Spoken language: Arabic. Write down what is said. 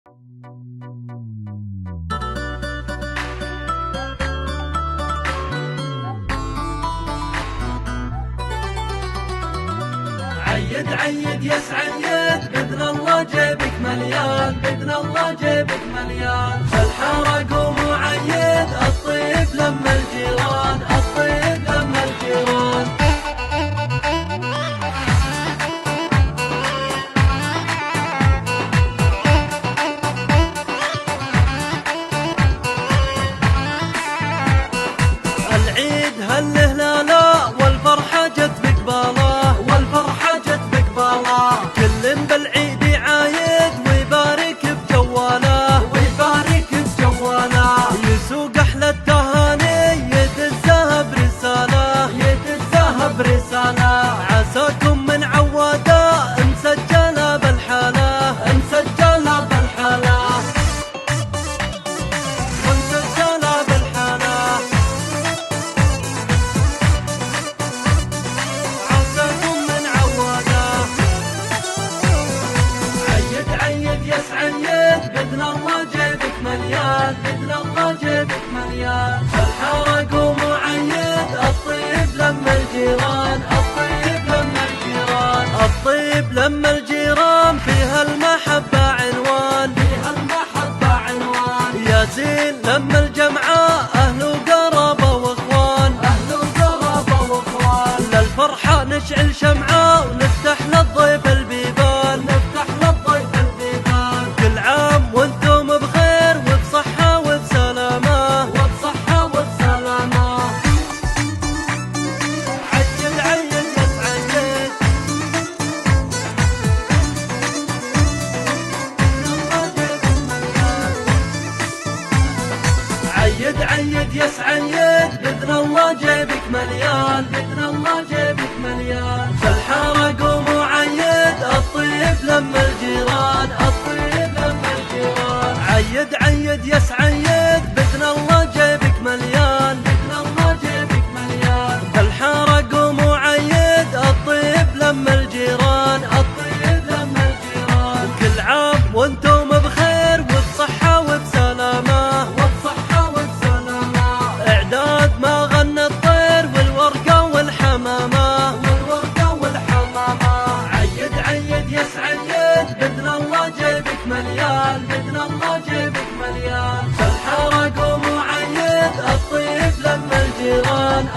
عيد عيد يسعى اليد بإذن الله جيبك مليان، بإذن الله جيبك مليان. الحارة قوموا عيد الطيب لما الجيران، الطيب لما الجيران. العيد هله لالا والفرحة جت بقباله، والفرحة جت بقباله. كل بالعيد يعايد ويبارك بجواله، ويبارك بجواله. يسوق أحلى التهاني يدزها برسالة، يدزها برسالة. عساكم من عوادة مسجلة بالحالة، مسجلة بالحالة، ومسجلة بالحالة. عساكم من عوادة. عيد عيد يسعى اليد بإذن الله جيبك مليان، بإذن الله جيبك مليان. الحارة قوموا عيد الطيب لما الجيران، الطيب لما الجيران. الطيب لما الجيران فيها المحبة عنوان، فيها المحبة عنوان. يا زين لما الجمعة أهل وقرابة واخوان، أهل وقرابة واخوان. للفرحة نشعل شمعة ونفتح للضيف البيبان، نفتح للضيف البيبان. كل عام وانتم بخير وبصحة وبسلامة، وبصحة وبسلامة. عيد عيد يسعى اليد. عيد عيد يسعى اليد بإذن الله جيبك مليان، بإذن الله جيبك مليان. الحارة قوموا عيد الطيب لما الجيران، الطيب لما الجيران. عيد عيد يسعى اليد بإذن الله جيبك مليان، بإذن الله جيبك مليان. الحارة قوموا عيد الطيب لما الجيران، الطيب لما الجيران. كل عام وانتم بخير وبصحة وبسلامة، وبصحة وبسلامة. إعداد ما غنى الطير والورقة والحمامة، والورقة والحمامة. عيد عيد يسعى اليد بإذن الله جيبك مليان، بإذن الله جيبك مليان. الحارة قوموا عيد الطيب لما الجيران.